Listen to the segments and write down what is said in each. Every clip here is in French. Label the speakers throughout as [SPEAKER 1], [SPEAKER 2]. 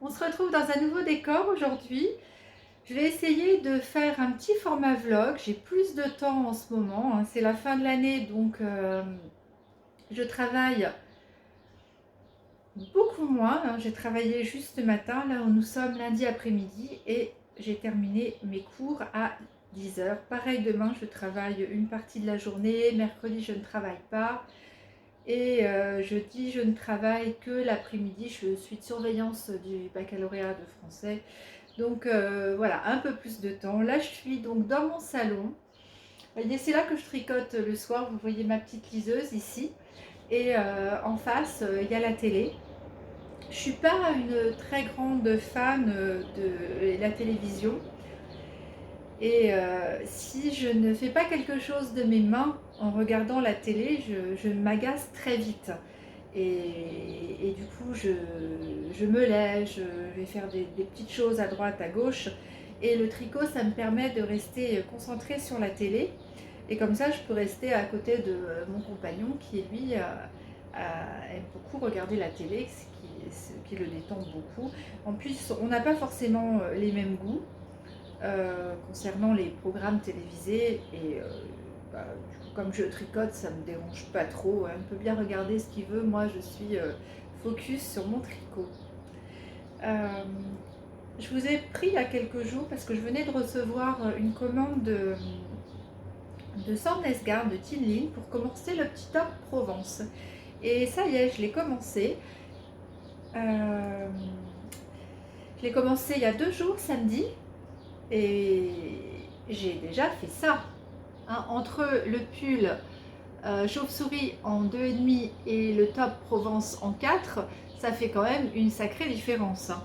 [SPEAKER 1] On se retrouve dans un nouveau décor aujourd'hui. Je vais essayer de faire un petit format vlog. J'ai plus de temps en ce moment, hein. C'est la fin de l'année, donc je travaille beaucoup moins, hein. J'ai travaillé juste ce matin. Là où nous sommes lundi après-midi et j'ai terminé mes cours à 10 heures. Pareil, demain je travaille une partie de la journée. Mercredi je ne travaille pas. Et jeudi, je ne travaille que l'après-midi. Je suis de surveillance du baccalauréat de français. Donc voilà, un peu plus de temps. Là, je suis donc dans mon salon. Vous voyez, c'est là que je tricote le soir. Vous voyez ma petite liseuse ici. Et en face, il y a la télé. Je ne suis pas une très grande fan de la télévision. Et si je ne fais pas quelque chose de mes mains en regardant la télé, je m'agace très vite. Et du coup, je me lève, je vais faire des petites choses à droite, à gauche. Et le tricot, ça me permet de rester concentrée sur la télé. Et comme ça, je peux rester à côté de mon compagnon qui, lui, aime beaucoup regarder la télé, ce qui le détend beaucoup. En plus, on n'a pas forcément les mêmes goûts concernant les programmes télévisés. Et du coup, comme je tricote, ça me dérange pas trop, hein. On peut bien regarder ce qu'il veut. Moi, je suis focus sur mon tricot. Je vous ai pris il y a quelques jours parce que je venais de recevoir une commande de Sandnesgarn de Tinline pour commencer le petit top Provence. Et ça y est, je l'ai commencé. Je l'ai commencé il y a 2 jours, samedi. Et j'ai déjà fait ça, hein. Entre le pull chauve-souris en 2,5 et le top Provence en 4, ça fait quand même une sacrée différence, hein.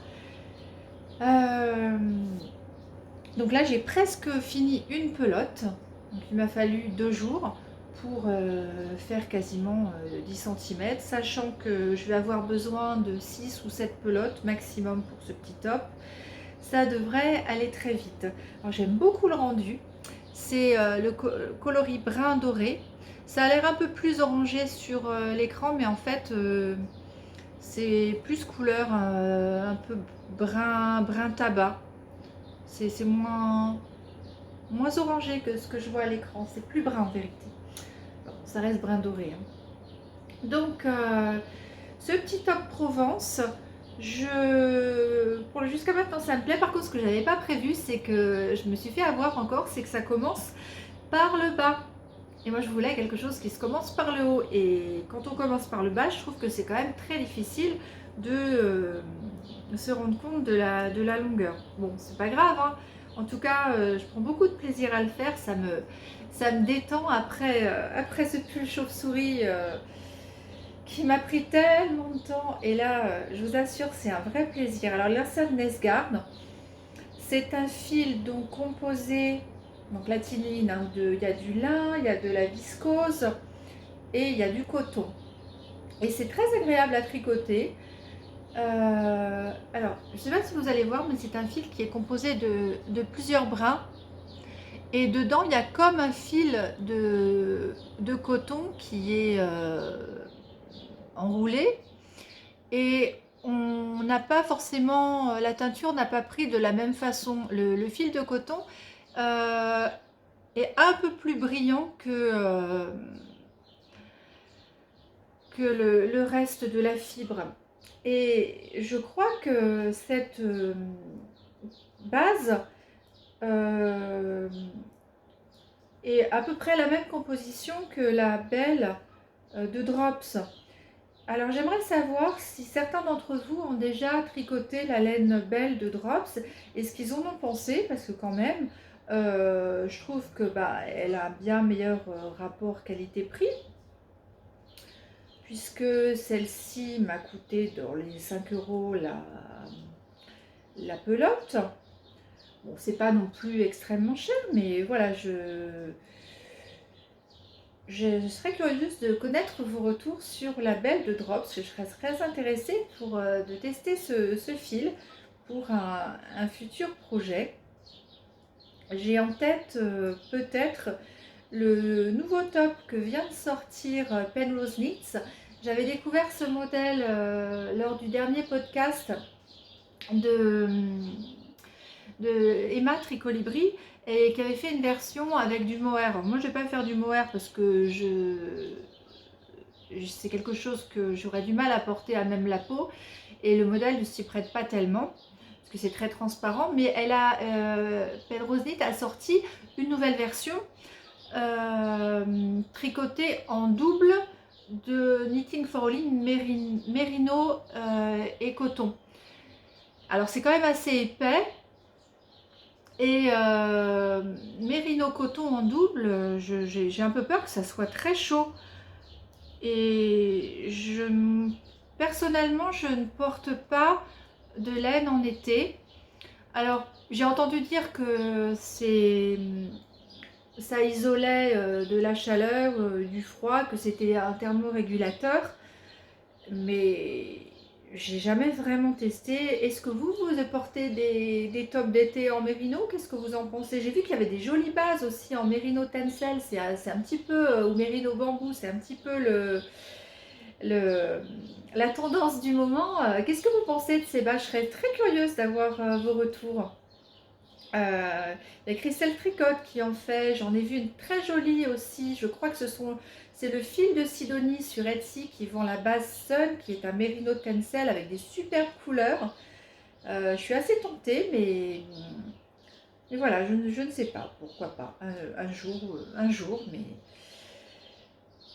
[SPEAKER 1] Donc là, j'ai presque fini une pelote. Donc il m'a fallu 2 jours pour faire quasiment 10 cm, sachant que je vais avoir besoin de 6 ou 7 pelotes maximum pour ce petit top. Ça devrait aller très vite. Alors j'aime beaucoup le rendu. C'est le coloris brun doré. Ça a l'air un peu plus orangé sur l'écran, mais en fait c'est plus couleur un peu brun tabac. C'est moins orangé que ce que je vois à l'écran. C'est plus brun en vérité. Bon, ça reste brun doré, hein. Donc ce petit top Provence, jusqu'à maintenant ça me plaît. Par contre, ce que je n'avais pas prévu, c'est que je me suis fait avoir encore, c'est que ça commence par le bas. Et moi je voulais quelque chose qui se commence par le haut. Et quand on commence par le bas, je trouve que c'est quand même très difficile de se rendre compte de la longueur. Bon, c'est pas grave, hein. En tout cas, je prends beaucoup de plaisir à le faire. Ça me détend après ce pull chauve-souris qui m'a pris tellement de temps. Et là, je vous assure, c'est un vrai plaisir. Alors, Sandnesgarn, c'est un fil donc composé, donc la tinline, hein, il y a du lin, il y a de la viscose et il y a du coton. Et c'est très agréable à tricoter. Alors, je ne sais pas si vous allez voir, mais c'est un fil qui est composé de plusieurs brins. Et dedans, il y a comme un fil de coton qui est enroulé. Et on n'a pas forcément, la teinture n'a pas pris de la même façon. Le fil de coton est un peu plus brillant que le reste de la fibre. Et je crois que cette base est à peu près la même composition que la belle de Drops. Alors j'aimerais savoir si certains d'entre vous ont déjà tricoté la laine belle de Drops et ce qu'ils en ont pensé, parce que quand même, je trouve que elle a un bien meilleur rapport qualité-prix, puisque celle-ci m'a coûté dans les 5 € la pelote. Bon, c'est pas non plus extrêmement cher, mais voilà, je serais curieuse de connaître vos retours sur la belle de Drops. Je serais très intéressée de tester ce fil pour un futur projet. J'ai en tête peut-être le nouveau top que vient de sortir Penrose Knits. J'avais découvert ce modèle lors du dernier podcast de, de Emma Tricolibri et qui avait fait une version avec du mohair. Alors moi je vais pas faire du mohair parce que c'est quelque chose que j'aurais du mal à porter à même la peau et le modèle ne s'y prête pas tellement parce que c'est très transparent, mais Pedrosnit a sorti une nouvelle version tricotée en double de Knitting for All Merino et coton. Alors c'est quand même assez épais et Merino coton en double, j'ai un peu peur que ça soit très chaud. Et personnellement, je ne porte pas de laine en été. Alors, j'ai entendu dire que ça isolait de la chaleur, du froid, que c'était un thermorégulateur. Mais j'ai jamais vraiment testé. Est-ce que vous portez des tops d'été en mérino? Qu'est-ce que vous en pensez? J'ai vu qu'il y avait des jolies bases aussi en mérino tencel. C'est un petit peu, ou mérino bambou, c'est un petit peu le, la tendance du moment. Qu'est-ce que vous pensez de ces bas? Je serais très curieuse d'avoir vos retours. Il y a Christelle Tricotte qui en fait, j'en ai vu une très jolie aussi, je crois que c'est le fil de Sidonie sur Etsy qui vend la base Sun, qui est un mérino tencel avec des superbes couleurs. Je suis assez tentée, mais voilà, je ne sais pas, pourquoi pas, un jour, mais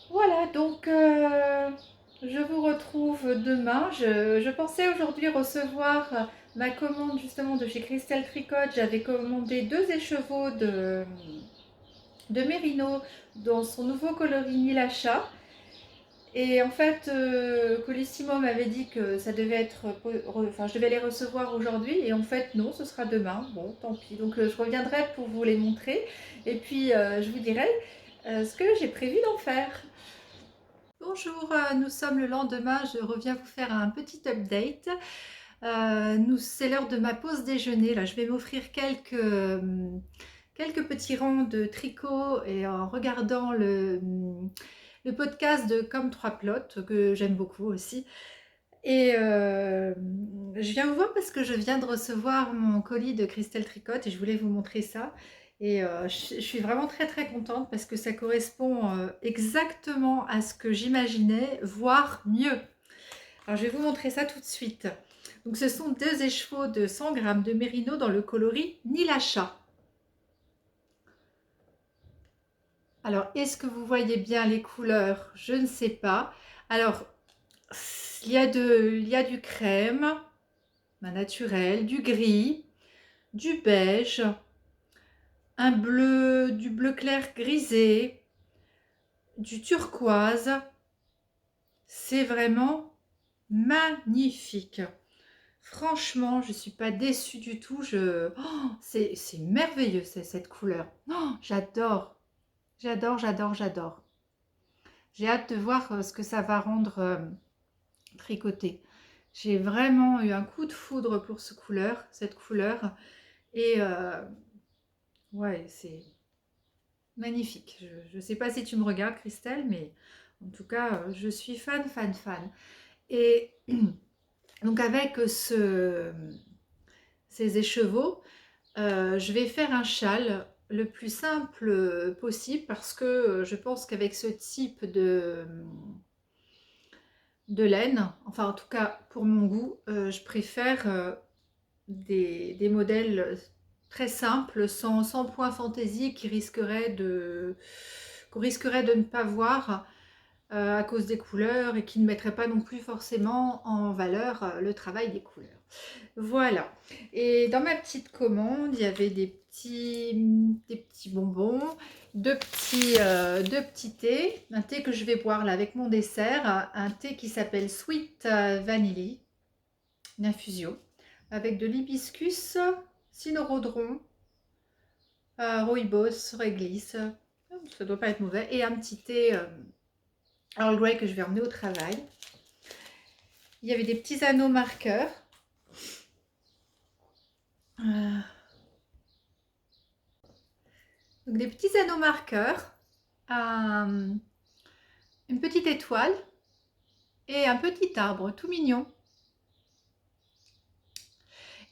[SPEAKER 1] voilà, donc je vous retrouve demain. Je pensais aujourd'hui recevoir ma commande justement de chez Christelle Tricotte. J'avais commandé 2 écheveaux de Mérino dans son nouveau coloris Nilacha. Et en fait, Colissimo m'avait dit que ça devait être, enfin, je devais les recevoir aujourd'hui. Et en fait, non, ce sera demain. Bon, tant pis. Donc, je reviendrai pour vous les montrer. Et puis, je vous dirai ce que j'ai prévu d'en faire. Bonjour, nous sommes le lendemain, je reviens vous faire un petit update. C'est l'heure de ma pause déjeuner, là je vais m'offrir quelques petits rangs de tricot et en regardant le podcast de Comme 3 plots que j'aime beaucoup aussi. Et je viens vous voir parce que je viens de recevoir mon colis de Christelle Tricotte et je voulais vous montrer ça. Et je suis vraiment très très contente parce que ça correspond exactement à ce que j'imaginais, voire mieux. Alors je vais vous montrer ça tout de suite. Donc ce sont 2 écheveaux de 100 grammes de mérino dans le coloris Nilacha. Alors est-ce que vous voyez bien les couleurs? Je ne sais pas. Alors il y a du crème, naturel, du gris, du beige, du bleu clair grisé, du turquoise. C'est vraiment magnifique. Franchement, je ne suis pas déçue du tout. C'est merveilleux cette couleur. Oh, j'adore, j'adore, j'adore, j'adore. J'ai hâte de voir ce que ça va rendre tricoté. J'ai vraiment eu un coup de foudre pour cette couleur. Et ouais, c'est magnifique. Je ne sais pas si tu me regardes, Christelle, mais en tout cas, je suis fan, fan, fan. Et donc avec ces écheveaux, je vais faire un châle le plus simple possible parce que je pense qu'avec ce type de laine, enfin en tout cas pour mon goût, je préfère des modèles très simples, sans point fantaisie qu'on risquerait de ne pas voir à cause des couleurs et qui ne mettraient pas non plus forcément en valeur le travail des couleurs. Voilà. Et dans ma petite commande, il y avait des petits bonbons, deux petits thés, un thé que je vais boire là avec mon dessert, un thé qui s'appelle Sweet Vanilli, une infusion, avec de l'hibiscus, cynorhodron, rooibos, réglisse, ça ne doit pas être mauvais, et un petit thé Earl Grey que je vais emmener au travail. Il y avait des petits anneaux marqueurs. Donc des petits anneaux marqueurs, une petite étoile et un petit arbre tout mignon.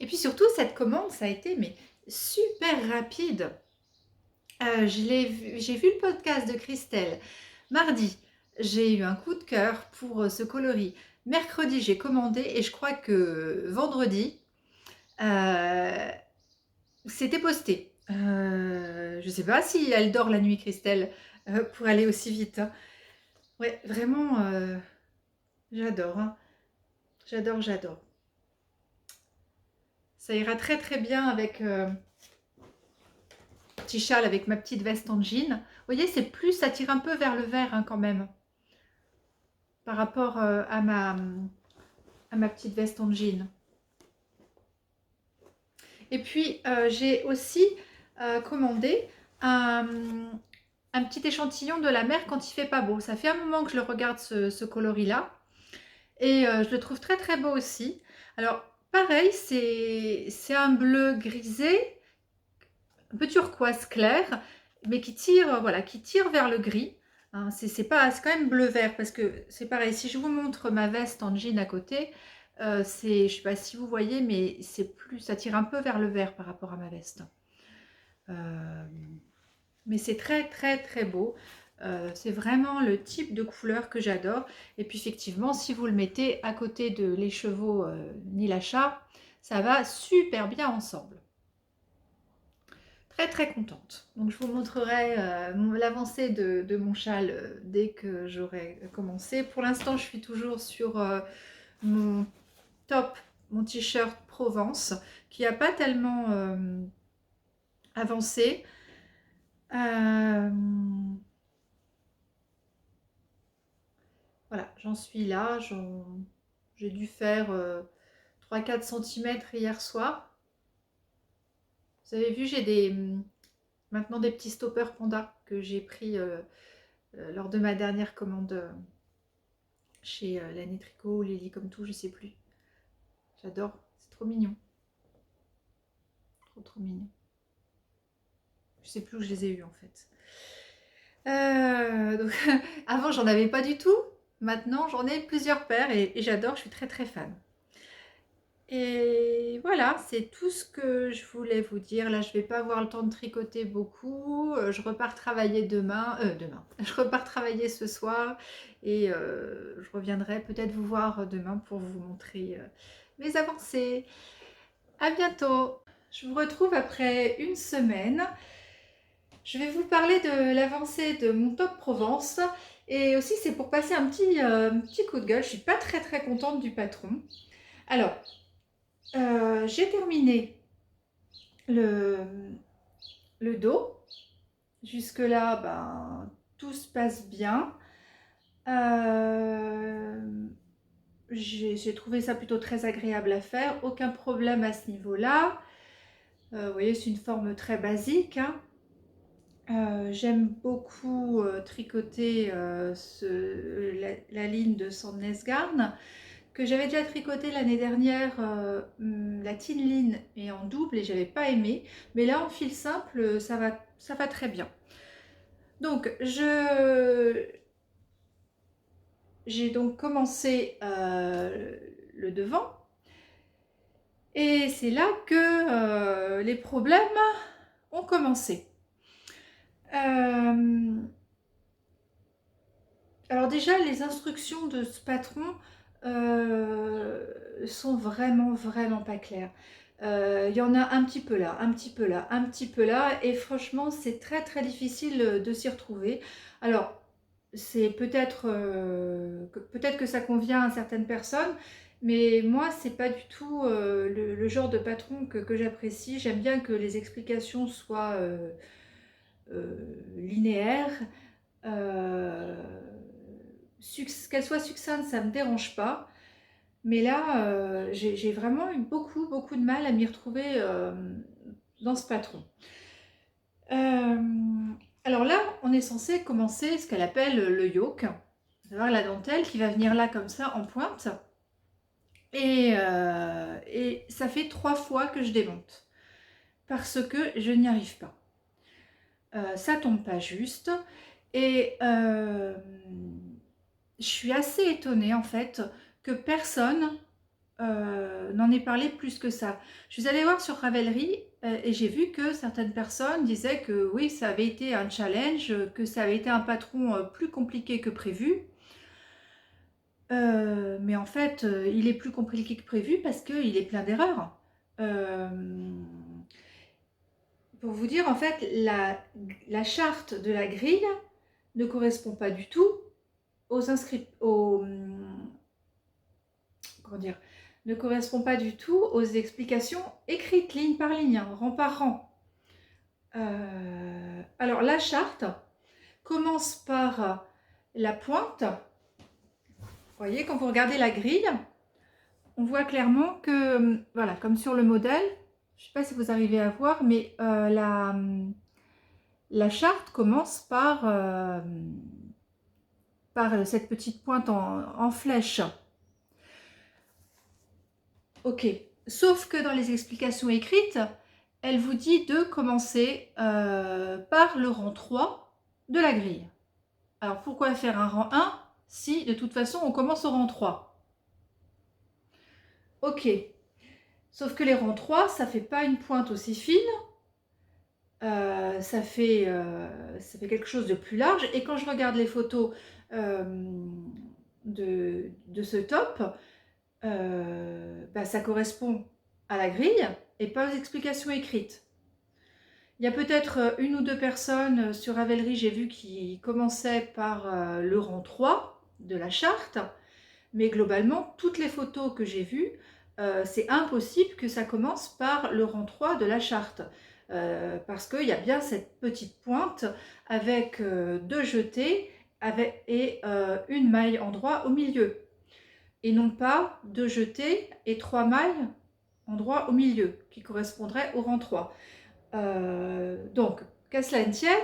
[SPEAKER 1] Et puis surtout, cette commande, ça a été mais super rapide. J'ai vu le podcast de Christelle. Mardi, j'ai eu un coup de cœur pour ce coloris. Mercredi, j'ai commandé et je crois que vendredi, euh, c'était posté. Je ne sais pas si elle dort la nuit, Christelle, pour aller aussi vite, hein. Ouais, vraiment, j'adore, hein. J'adore, j'adore. Ça ira très très bien avec petit châle, avec ma petite veste en jean. Vous voyez, c'est plus, ça tire un peu vers le vert, hein, quand même, par rapport à ma petite veste en jean. Et puis, j'ai aussi commandé un petit échantillon de la mer quand il fait pas beau. Ça fait un moment que je le regarde, ce coloris-là. Et je le trouve très très beau aussi. Alors, pareil, c'est un bleu grisé, un peu turquoise clair, mais qui tire, voilà, qui tire vers le gris. Hein, c'est quand même bleu-vert, parce que c'est pareil, si je vous montre ma veste en jean à côté, je ne sais pas si vous voyez, mais ça tire un peu vers le vert par rapport à ma veste. Mais c'est très très très beau. C'est vraiment le type de couleur que j'adore. Et puis effectivement, si vous le mettez à côté de les chevaux ni l'achat, ça va super bien ensemble. Très très contente. Donc je vous montrerai l'avancée de mon châle dès que j'aurai commencé. Pour l'instant, je suis toujours sur mon top, mon t-shirt Provence, qui n'a pas tellement avancé. Voilà, j'en suis là. J'ai dû faire 3-4 cm hier soir. Vous avez vu, j'ai maintenant des petits stoppers panda que j'ai pris lors de ma dernière commande chez Lané Tricot ou Lily comme tout, je sais plus. J'adore, c'est trop mignon. Trop trop mignon. Je sais plus où je les ai eus en fait. Donc, avant, j'en avais pas du tout. Maintenant, j'en ai plusieurs paires et j'adore, je suis très très fan. Et voilà, c'est tout ce que je voulais vous dire. Là, je vais pas avoir le temps de tricoter beaucoup. Je repars travailler demain. Je repars travailler ce soir et je reviendrai peut-être vous voir demain pour vous montrer mes avancées. À bientôt. Je vous retrouve après une semaine. Je vais vous parler de l'avancée de mon top Provence et aussi c'est pour passer un petit coup de gueule. Je suis pas très très contente du patron. Alors, j'ai terminé le, le dos. Jusque-là, ben, tout se passe bien. J'ai trouvé ça plutôt très agréable à faire. Aucun problème à ce niveau-là. Vous voyez, c'est une forme très basique, hein. J'aime beaucoup tricoter la ligne de Sandnesgarn que j'avais déjà tricoté l'année dernière, la Thin Line et en double et j'avais pas aimé, mais là en fil simple ça va très bien. Donc j'ai donc commencé le devant et c'est là que les problèmes ont commencé. Alors déjà, les instructions de ce patron sont vraiment, vraiment pas claires. Il y en a un petit peu là, un petit peu là, un petit peu là, et franchement, c'est très, très difficile de s'y retrouver. Alors, c'est peut-être que ça convient à certaines personnes, mais moi, c'est pas du tout le genre de patron que j'apprécie. J'aime bien que les explications soient linéaires. Qu'elle soit succincte, ça ne me dérange pas. Mais là, j'ai vraiment eu beaucoup, beaucoup de mal à m'y retrouver dans ce patron. Alors là, on est censé commencer ce qu'elle appelle le yoke. C'est-à-dire la dentelle qui va venir là comme ça en pointe. Et ça fait 3 fois que je démonte. Parce que je n'y arrive pas. Ça tombe pas juste. Et je suis assez étonnée en fait que personne n'en n'en ai parlé plus que ça. Je suis allée voir sur Ravelry et j'ai vu que certaines personnes disaient que oui, ça avait été un challenge, que ça avait été un patron plus compliqué que prévu. Mais en fait, il est plus compliqué que prévu parce qu'il est plein d'erreurs. Pour vous dire, en fait, la charte de la grille ne correspond pas du tout aux inscriptions, comment dire, ne correspond pas du tout aux explications écrites ligne par ligne, hein, rang par rang. Alors la charte commence par la pointe. Vous voyez, quand vous regardez la grille, on voit clairement que, voilà, comme sur le modèle, je ne sais pas si vous arrivez à voir, mais la charte commence par cette petite pointe en flèche. Ok, sauf que dans les explications écrites, elle vous dit de commencer par le rang 3 de la grille. Alors pourquoi faire un rang 1 si de toute façon on commence au rang 3? Ok, sauf que les rangs 3, ça fait pas une pointe aussi fine, ça fait quelque chose de plus large. Et quand je regarde les photos de ce top, ça correspond à la grille et pas aux explications écrites. Il y a peut-être une ou deux personnes sur Ravelry, j'ai vu, qui commençaient par le rang 3 de la charte, mais globalement, toutes les photos que j'ai vues, c'est impossible que ça commence par le rang 3 de la charte, parce qu'il y a bien cette petite pointe avec deux jetés et une maille en droit au milieu, et non pas deux jetés et trois mailles en droit au milieu, qui correspondraient au rang 3. Donc, qu'à cela ne tienne,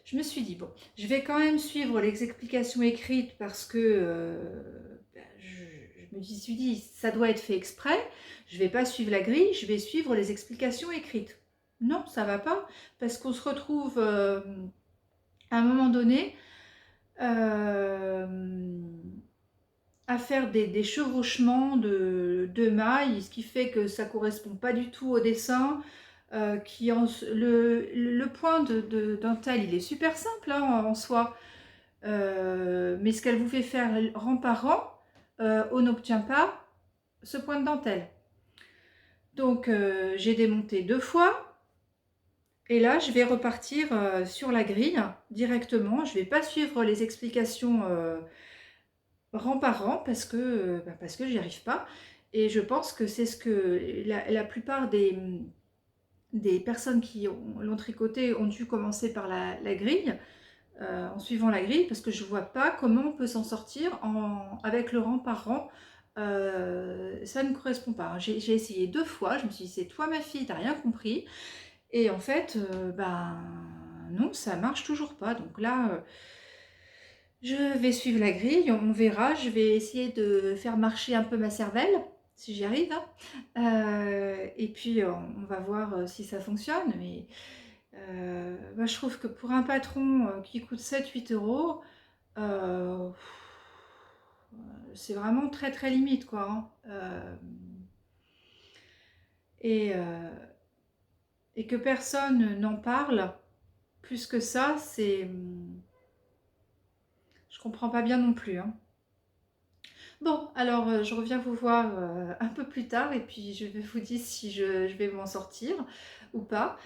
[SPEAKER 1] je me suis dit, bon, je vais quand même suivre les explications écrites parce que je me suis dit, ça doit être fait exprès, je ne vais pas suivre la grille, je vais suivre les explications écrites. Non, ça ne va pas, parce qu'on se retrouve à un moment donné à faire des chevauchements de mailles, ce qui fait que ça ne correspond pas du tout au dessin. Le point de dentelle, il est super simple hein, en soi, mais ce qu'elle vous fait faire rang par rang, on n'obtient pas ce point de dentelle. Donc j'ai démonté 2 fois, et là je vais repartir sur la grille directement. Je ne vais pas suivre les explications rang par rang parce que j'y arrive pas, et je pense que c'est ce que la plupart des personnes qui l'ont tricoté ont dû commencer par la grille, en suivant la grille, parce que je ne vois pas comment on peut s'en sortir avec le rang par rang. Ça ne correspond pas. J'ai essayé 2 fois, je me suis dit, c'est toi ma fille, t'as rien compris. Et en fait, non, ça marche toujours pas. Donc là, je vais suivre la grille, on verra. Je vais essayer de faire marcher un peu ma cervelle, si j'y arrive, hein. Et puis on va voir si ça fonctionne, mais je trouve que pour un patron qui coûte 7-8 euros, c'est vraiment très très limite quoi, hein. Et que personne n'en parle plus que ça, je comprends pas bien non plus, hein. Bon, alors je reviens vous voir un peu plus tard, et puis je vais vous dire si je vais m'en sortir ou pas.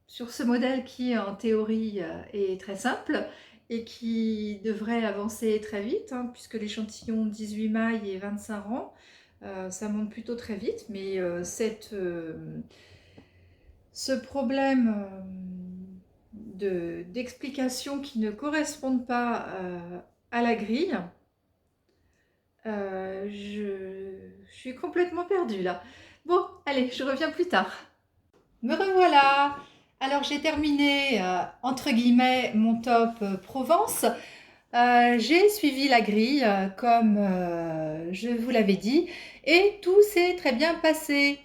[SPEAKER 1] Sur ce modèle qui, en théorie, est très simple et qui devrait avancer très vite, hein, puisque l'échantillon 18 mailles et 25 rangs, ça monte plutôt très vite, mais ce problème d'explications qui ne correspondent pas à la grille, je suis complètement perdue là. Bon, allez, je reviens plus tard. Me revoilà. Alors j'ai terminé, entre guillemets, mon top Provence. J'ai suivi la grille comme je vous l'avais dit, et tout s'est très bien passé.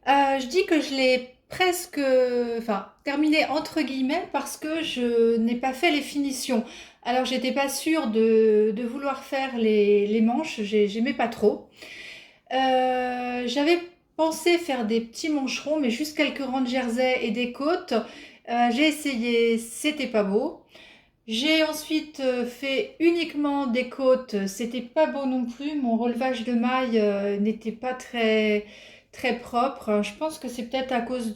[SPEAKER 1] Je dis que je l'ai presque, enfin, terminé entre guillemets parce que je n'ai pas fait les finitions. Alors j'étais pas sûre de vouloir faire les manches, j'aimais pas trop. J'avais pensé faire des petits mancherons, mais juste quelques rangs de jersey et des côtes. J'ai essayé, c'était pas beau. J'ai ensuite fait uniquement des côtes, c'était pas beau non plus. Mon relevage de mailles n'était pas très propre. Je pense que c'est peut-être à cause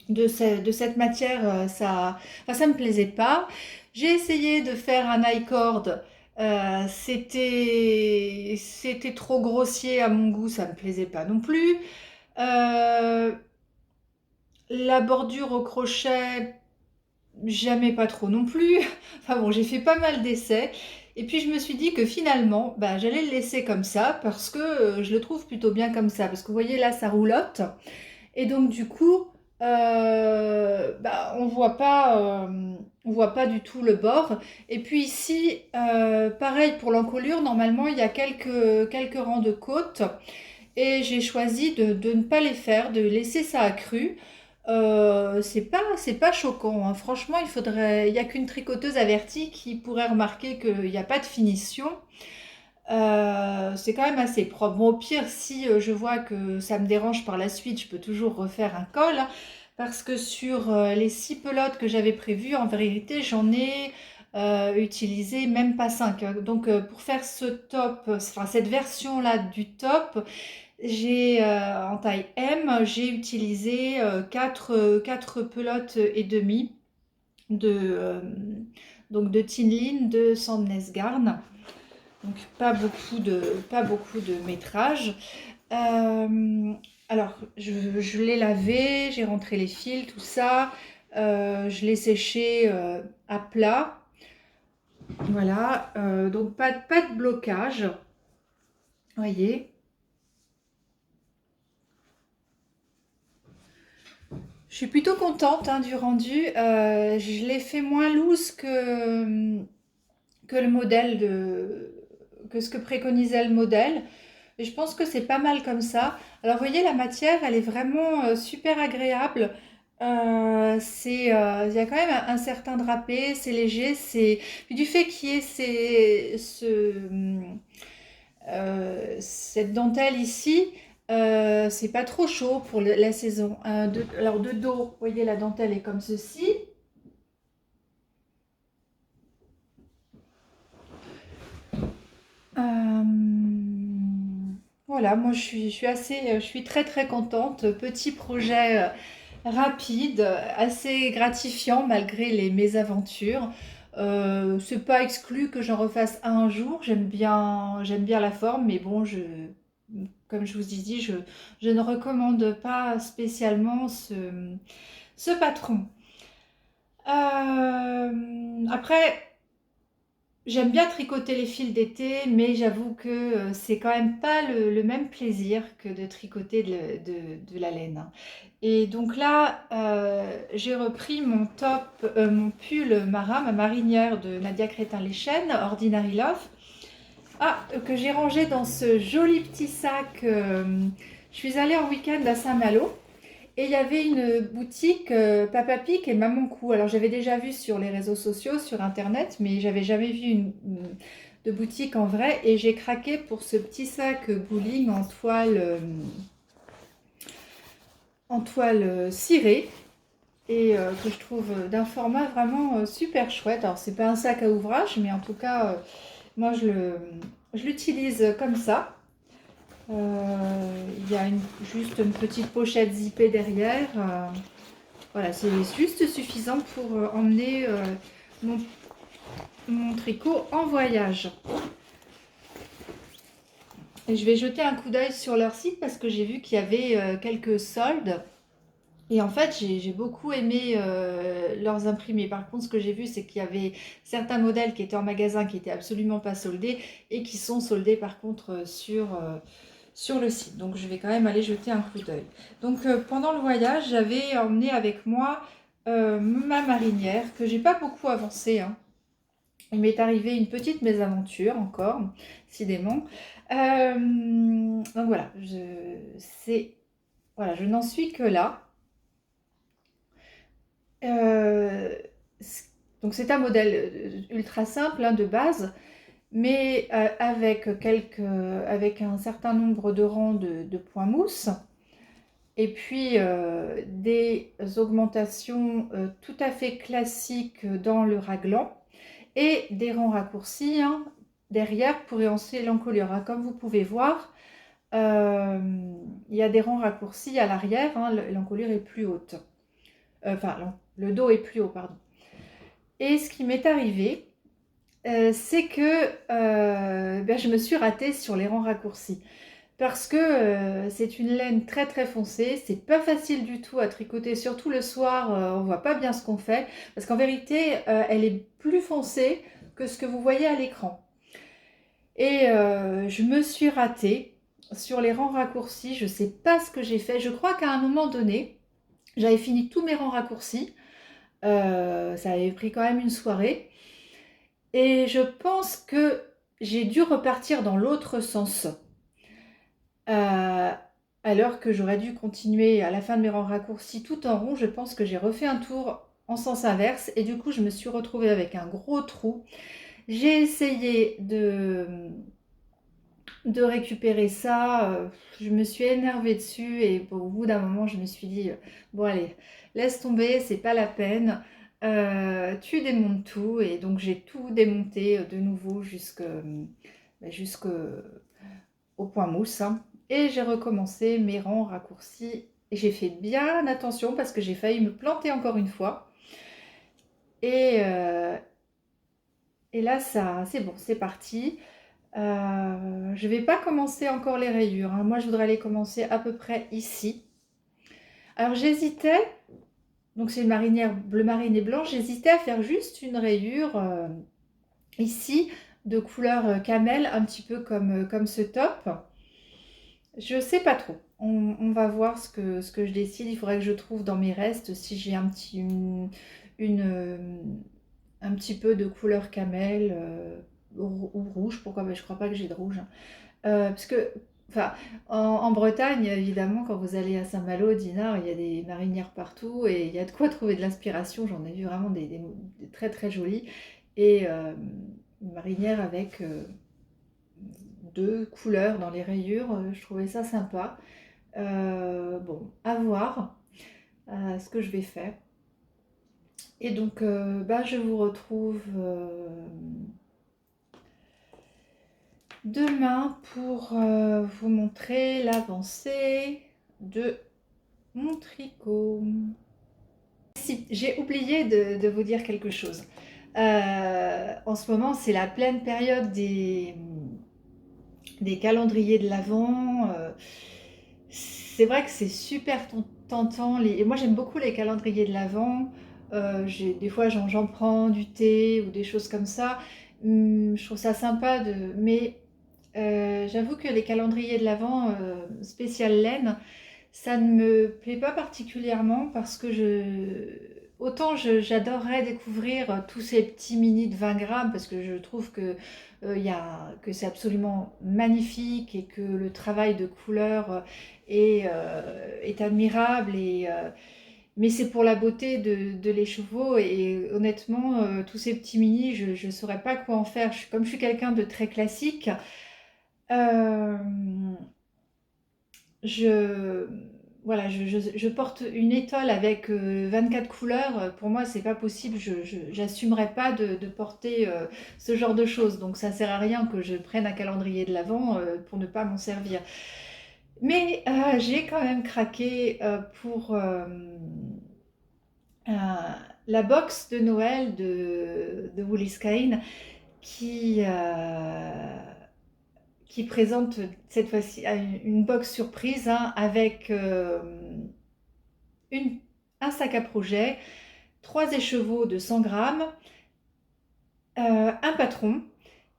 [SPEAKER 1] de cette matière, enfin, ça me plaisait pas. J'ai essayé de faire un I-cord, c'était trop grossier à mon goût, ça me plaisait pas non plus. Euh, la bordure au crochet, jamais pas trop non plus. Enfin bon, j'ai fait pas mal d'essais. Et puis je me suis dit que finalement, bah, j'allais le laisser comme ça parce que je le trouve plutôt bien comme ça. Parce que vous voyez là, ça roulotte. Et donc du coup, bah, on voit pas du tout le bord. Et puis ici, pareil pour l'encolure, normalement il y a quelques rangs de côtes. Et j'ai choisi de ne pas les faire, de laisser ça accru. C'est pas choquant, hein. Franchement, il y a qu'une tricoteuse avertie qui pourrait remarquer qu'il n'y a pas de finition. C'est quand même assez propre. Bon, au pire, si je vois que ça me dérange par la suite, je peux toujours refaire un col, hein, parce que sur les 6 pelotes que j'avais prévues, en vérité, j'en ai utilisé même pas 5. Donc, pour faire ce top, enfin cette version-là du top, en taille M, j'ai utilisé 4 pelotes et demie donc de Tinline de Sandnes Garn. Donc pas beaucoup de métrage. Euh, alors, je l'ai lavé, j'ai rentré les fils, tout ça. Je l'ai séché à plat. Voilà, donc pas de blocage. Voyez. Je suis plutôt contente hein, du rendu. Je l'ai fait moins loose que le modèle que ce que préconisait le modèle. Et je pense que c'est pas mal comme ça. Alors, vous voyez, la matière, elle est vraiment super agréable. Il y a quand même un certain drapé, c'est léger, puis du fait qu'il y ait cette dentelle ici, c'est pas trop chaud pour la saison. Alors de dos, vous voyez, la dentelle est comme ceci. Euh, voilà, moi je suis très contente. Petit projet rapide, assez gratifiant malgré les mésaventures. C'est pas exclu que j'en refasse un jour. J'aime bien la forme, mais bon, comme je vous ai dit, je ne recommande pas spécialement ce patron. Après, j'aime bien tricoter les fils d'été, mais j'avoue que c'est quand même pas le même plaisir que de tricoter de la laine, hein. Et donc là, j'ai repris mon pull marin, ma marinière de Nadia Crétin-Léchène, Ordinary Love, que j'ai rangé dans ce joli petit sac. Je suis allée en week-end à Saint-Malo. Et il y avait une boutique Papa Pic et Maman Cou. Alors j'avais déjà vu sur les réseaux sociaux, sur internet, mais j'avais jamais vu de boutique en vrai. Et j'ai craqué pour ce petit sac bowling en toile cirée et que je trouve d'un format vraiment super chouette. Alors c'est pas un sac à ouvrage, mais en tout cas moi je l'utilise comme ça. Il y a juste une petite pochette zippée derrière. Voilà, c'est juste suffisant pour emmener mon, mon tricot en voyage. Et je vais jeter un coup d'œil sur leur site parce que j'ai vu qu'il y avait quelques soldes. Et en fait, j'ai beaucoup aimé leurs imprimés. Par contre, ce que j'ai vu, c'est qu'il y avait certains modèles qui étaient en magasin qui n'étaient absolument pas soldés et qui sont soldés par contre sur le site. Donc, je vais quand même aller jeter un coup d'œil. Donc, pendant le voyage, j'avais emmené avec moi ma marinière que j'ai pas beaucoup avancée, hein. Il m'est arrivé une petite mésaventure encore, décidément. Donc voilà, voilà, je n'en suis que là. Euh, donc c'est un modèle ultra simple hein, de base. mais avec un certain nombre de rangs de points mousse, et puis des augmentations tout à fait classiques dans le raglan, et des rangs raccourcis hein, derrière pour rehausser l'encolure. Hein. Comme vous pouvez voir, il y a des rangs raccourcis à l'arrière, hein, l'encolure est plus haute. Enfin, le dos est plus haut, pardon. Et ce qui m'est arrivé, c'est que je me suis ratée sur les rangs raccourcis. Parce que c'est une laine très très foncée, c'est pas facile du tout à tricoter, surtout le soir, on voit pas bien ce qu'on fait, parce qu'en vérité, elle est plus foncée que ce que vous voyez à l'écran. Et je me suis ratée sur les rangs raccourcis, je sais pas ce que j'ai fait, je crois qu'à un moment donné, j'avais fini tous mes rangs raccourcis, ça avait pris quand même une soirée, et je pense que j'ai dû repartir dans l'autre sens. Alors que j'aurais dû continuer à la fin de mes rangs raccourcis tout en rond, je pense que j'ai refait un tour en sens inverse et du coup je me suis retrouvée avec un gros trou. J'ai essayé de récupérer ça, je me suis énervée dessus et au bout d'un moment je me suis dit bon allez, laisse tomber, c'est pas la peine, tu démontes tout et donc j'ai tout démonté de nouveau jusqu'au point mousse hein. Et j'ai recommencé mes rangs raccourcis et j'ai fait bien attention parce que j'ai failli me planter encore une fois et, et là ça c'est bon, c'est parti. Je vais pas commencer encore les rayures hein. Moi je voudrais les commencer à peu près ici. Alors j'hésitais, donc c'est une marinière bleu marine et blanche, j'hésitais à faire juste une rayure ici de couleur camel, un petit peu comme ce top. Je sais pas trop. On va voir ce que je décide. Il faudrait que je trouve dans mes restes si j'ai un petit peu de couleur camel ou rouge. Pourquoi? Je crois pas que j'ai de rouge. Hein. Parce que, enfin, en Bretagne, évidemment, quand vous allez à Saint-Malo, Dinard, il y a des marinières partout et il y a de quoi trouver de l'inspiration. J'en ai vu vraiment des très très jolies. Et une marinière avec deux couleurs dans les rayures, je trouvais ça sympa. Bon, à voir ce que je vais faire. Et donc, je vous retrouve demain pour vous montrer l'avancée de mon tricot. Si, j'ai oublié de vous dire quelque chose. En ce moment, c'est la pleine période des calendriers de l'Avent. C'est vrai que c'est super tentant. Et moi, j'aime beaucoup les calendriers de l'Avent. Des fois, j'en prends du thé ou des choses comme ça. Je trouve ça sympa mais j'avoue que les calendriers de l'Avent spécial laine, ça ne me plaît pas particulièrement parce que autant j'adorerais découvrir tous ces petits mini de 20 grammes parce que je trouve que c'est absolument magnifique et que le travail de couleur est admirable mais c'est pour la beauté de l'écheveau et honnêtement tous ces petits mini je ne saurais pas quoi en faire. Comme je suis quelqu'un de très classique, euh, je, voilà, je porte une étole avec 24 couleurs. Pour moi, c'est pas possible. J'assumerais pas de porter ce genre de choses. Donc, ça sert à rien que je prenne un calendrier de l'Avent pour ne pas m'en servir. Mais j'ai quand même craqué pour euh, la box de Noël de Woolies Cain qui, qui présente cette fois-ci une box surprise hein, avec un sac à projet, 3 écheveaux de 100 grammes, un patron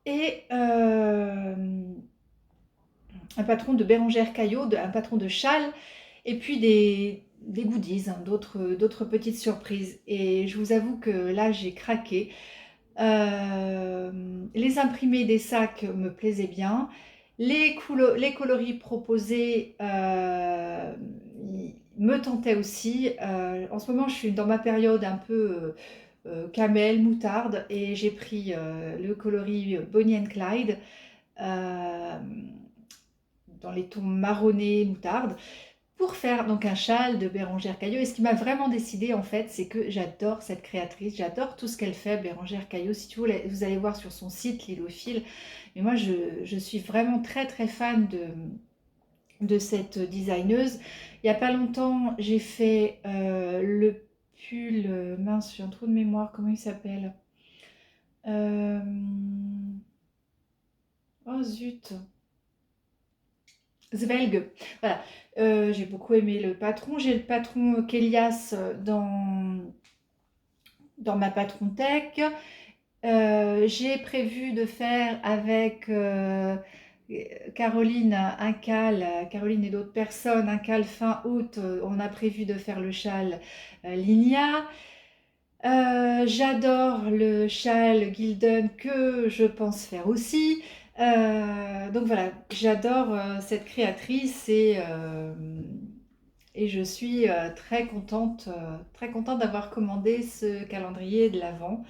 [SPEAKER 1] et un patron de Bérengère Caillot, un patron de châle et puis des goodies, hein, d'autres petites surprises. Et je vous avoue que là, j'ai craqué. Les imprimés des sacs me plaisaient bien. Les coloris proposés me tentaient aussi. En ce moment, je suis dans ma période un peu camel, moutarde, et j'ai pris le coloris Bonnie and Clyde euh, dans les tons marronnés, moutarde, pour faire donc un châle de Bérengère Caillot. Et ce qui m'a vraiment décidé en fait, c'est que j'adore cette créatrice, j'adore tout ce qu'elle fait, Bérengère Caillot. Si vous allez voir sur son site Lilophile, mais moi je suis vraiment très très fan de cette designeuse. Il n'y a pas longtemps, j'ai fait le pull, mince, j'ai un trou de mémoire, comment il s'appelle? Euh, Oh zut, Zvelg. Voilà. J'ai beaucoup aimé le patron. J'ai le patron Kélias dans ma patron tech. J'ai prévu de faire avec Caroline un cal, Caroline et d'autres personnes, un cal fin août. On a prévu de faire le châle Linia. J'adore le châle Gildan que je pense faire aussi. Donc voilà, j'adore cette créatrice et je suis très contente d'avoir commandé ce calendrier de l'Avent.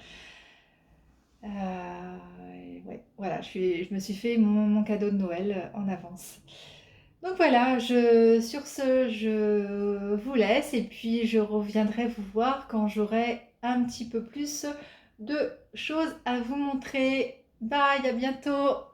[SPEAKER 1] Ouais, voilà, je me suis fait mon cadeau de Noël en avance. Donc voilà, sur ce, je vous laisse et puis je reviendrai vous voir quand j'aurai un petit peu plus de choses à vous montrer. Bye, à bientôt!